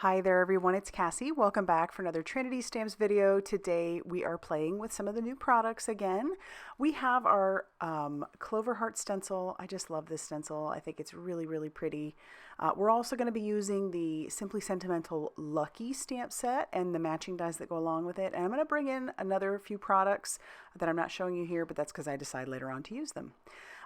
Hi there everyone, it's Cassie. Welcome back for another Trinity Stamps video. Today we are playing with some of the new products again. We have our Clover Heart stencil. I just love this stencil. I think it's really pretty. We're also going to be using the Simply Sentimental Lucky stamp set and the matching dies that go along with it. And I'm going to bring in another few products that I'm not showing you here, but that's because I decide later on to use them.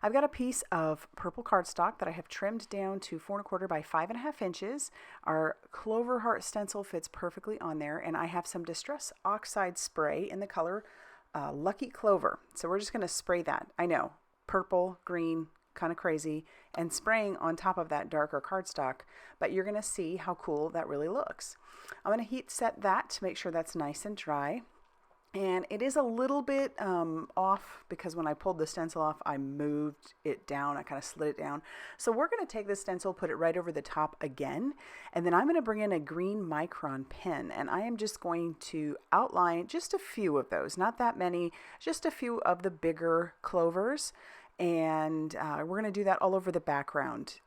I've got a piece of purple cardstock that I have trimmed down to 4 1/4 by 5.5 inches. Our Clover Heart stencil fits perfectly on there, and I have some Distress Oxide spray in the color Lucky Clover. So we're just going to spray that. I know, purple, green, kind of crazy, and spraying on top of that darker cardstock, but you're going to see how cool that really looks. I'm going to heat set that to make sure that's nice and dry. And it is a little bit off because when I pulled the stencil off, I moved it down. I kind of slid it down. So we're going to take this stencil, put it right over the top again, and then I'm going to bring in a green micron pen, and I am just going to outline just a few of those, not that many, just a few of the bigger clovers, and we're going to do that all over the background.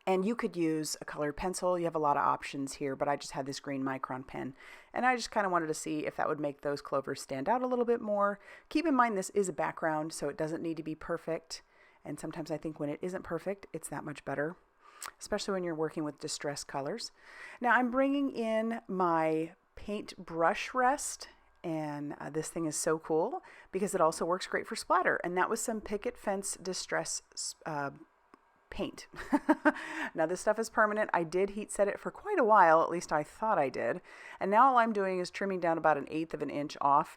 And you could use a colored pencil. You have a lot of options here, but I just had this green micron pen. And I just kind of wanted to see if that would make those clovers stand out a little bit more. Keep in mind this is a background, so it doesn't need to be perfect. And sometimes I think when it isn't perfect, it's that much better, especially when you're working with distress colors. Now I'm bringing in my paint brush rest. And this thing is so cool because it also works great for splatter. And that was some Picket Fence Distress paint. Now this stuff is permanent. I did heat set it for quite a while, at least I thought I did. And now all I'm doing is trimming down about 1/8 of an inch off.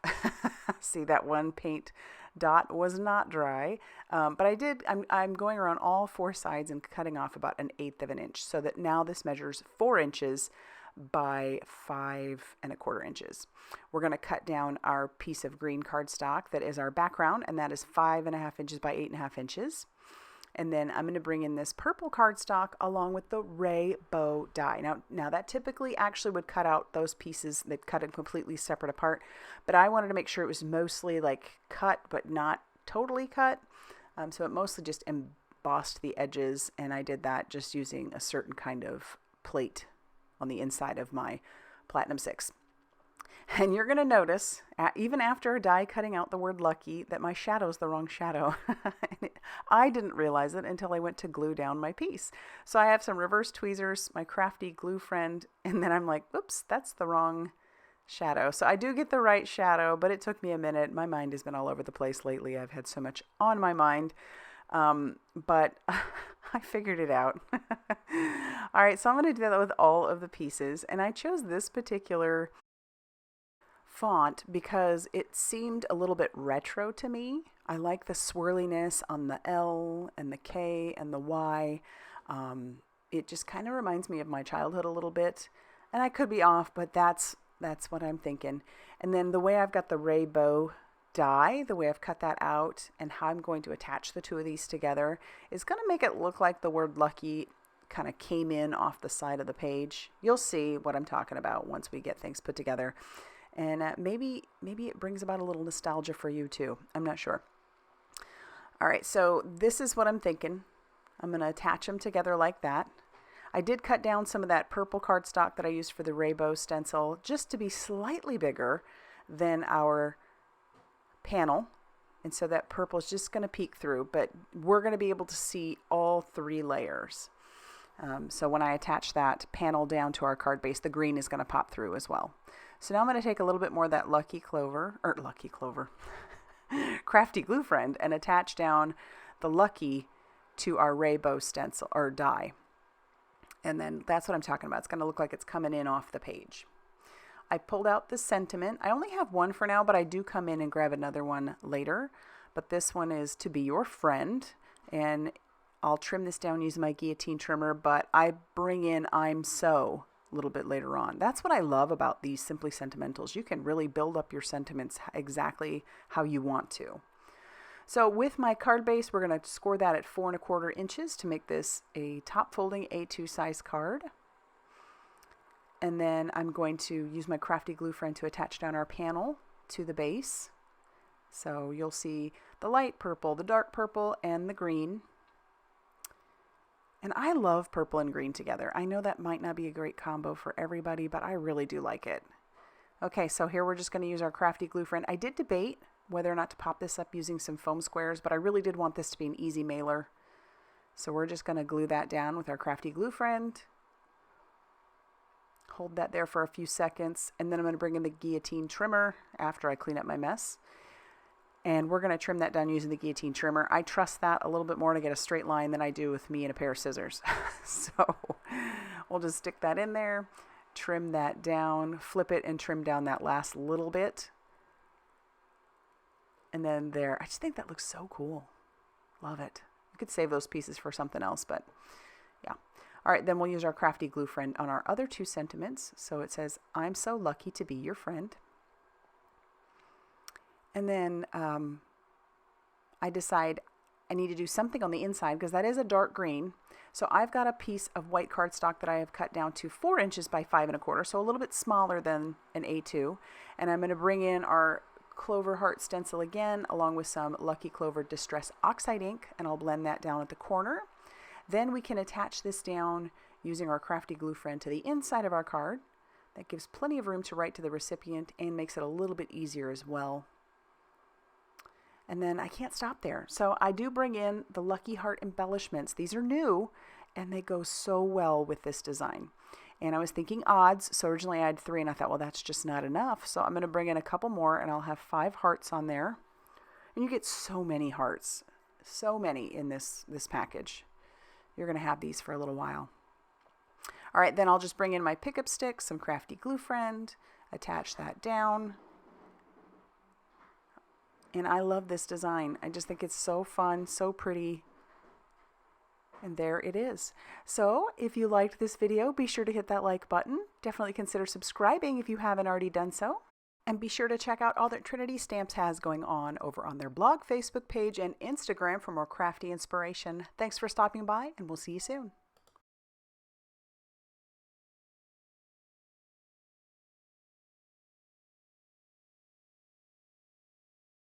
See, that one paint dot was not dry, but I'm going around all 4 sides and cutting off about 1/8 of an inch so that now this measures 4 inches by 5 1/4 inches. We're going to cut down our piece of green cardstock that is our background, and that is 5.5 inches by 8.5 inches. And then I'm going to bring in this purple cardstock along with the rainbow die. Now that typically actually would cut out those pieces that cut it completely separate apart, but I wanted to make sure it was mostly like cut but not totally cut. So it mostly just embossed the edges, and I did that just using a certain kind of plate on the inside of my Platinum 6. And you're going to notice, even after die cutting out the word lucky, that my shadow is the wrong shadow. I didn't realize it until I went to glue down my piece. So I have some reverse tweezers, my Crafty Gluefriend, and then I'm like, oops, that's the wrong shadow. So I do get the right shadow, but it took me a minute. My mind has been all over the place lately. I've had so much on my mind. But I figured it out. All right, so I'm going to do that with all of the pieces. And I chose this particular font because it seemed a little bit retro to me. I like the swirliness on the L and the K and the Y. It just kind of reminds me of my childhood a little bit. And I could be off, but that's what I'm thinking. And then the way I've got the rainbow die, the way I've cut that out, and how I'm going to attach the two of these together is going to make it look like the word lucky kind of came in off the side of the page. You'll see what I'm talking about once we get things put together. And maybe it brings about a little nostalgia for you too. I'm not sure. All right, so this is what I'm thinking. I'm going to attach them together like that. I did cut down some of that purple cardstock that I used for the rainbow stencil just to be slightly bigger than our panel. And so that purple is just going to peek through, but we're going to be able to see all 3 layers. So when I attach that panel down to our card base, the green is going to pop through as well. So now I'm going to take a little bit more of that Crafty Gluefriend and attach down the Lucky to our rainbow stencil or die. And then that's what I'm talking about. It's going to look like it's coming in off the page. I pulled out the Sentiment. I only have one for now, but I do come in and grab another one later. But this one is To Be Your Friend, and I'll trim this down using my guillotine trimmer, but I bring in I'm So a little bit later on. That's what I love about these Simply Sentimentals. You can really build up your sentiments exactly how you want to. So with my card base, we're going to score that at 4 1/4 inches to make this a top folding A2 size card. And then I'm going to use my Crafty Gluefriend to attach down our panel to the base. So you'll see the light purple, the dark purple, and the green. And I love purple and green together. I know that might not be a great combo for everybody, but I really do like it. Okay, so here we're just going to use our Crafty Gluefriend. I did debate whether or not to pop this up using some foam squares, but I really did want this to be an easy mailer. So we're just going to glue that down with our Crafty Gluefriend. Hold that there for a few seconds, and then I'm going to bring in the guillotine trimmer after I clean up my mess. And we're going to trim that down using the guillotine trimmer. I trust that a little bit more to get a straight line than I do with me and a pair of scissors. So we'll just stick that in there, trim that down, flip it and trim down that last little bit. And then there, I just think that looks so cool. Love it. You could save those pieces for something else, but yeah. All right, then we'll use our Crafty Gluefriend on our other two sentiments. So it says, I'm so lucky to be your friend. And then I decide I need to do something on the inside because that is a dark green. So I've got a piece of white cardstock that I have cut down to 4 inches by 5 1/4, so a little bit smaller than an A2. And I'm going to bring in our Clover Heart Stencil again, along with some Lucky Clover Distress Oxide ink, and I'll blend that down at the corner. Then we can attach this down using our Crafty Gluefriend to the inside of our card. That gives plenty of room to write to the recipient and makes it a little bit easier as well. And then I can't stop there. So I do bring in the Lucky Heart embellishments. These are new and they go so well with this design. And I was thinking odds, so originally I had 3 and I thought, well, that's just not enough. So I'm going to bring in a couple more and I'll have 5 hearts on there. And you get so many hearts, so many in this package. You're going to have these for a little while. All right, then I'll just bring in my pickup stick, some Crafty Gluefriend, attach that down. And I love this design. I just think it's so fun, so pretty. And there it is. So if you liked this video, be sure to hit that like button. Definitely consider subscribing if you haven't already done so. And be sure to check out all that Trinity Stamps has going on over on their blog, Facebook page, and Instagram for more crafty inspiration. Thanks for stopping by, and we'll see you soon.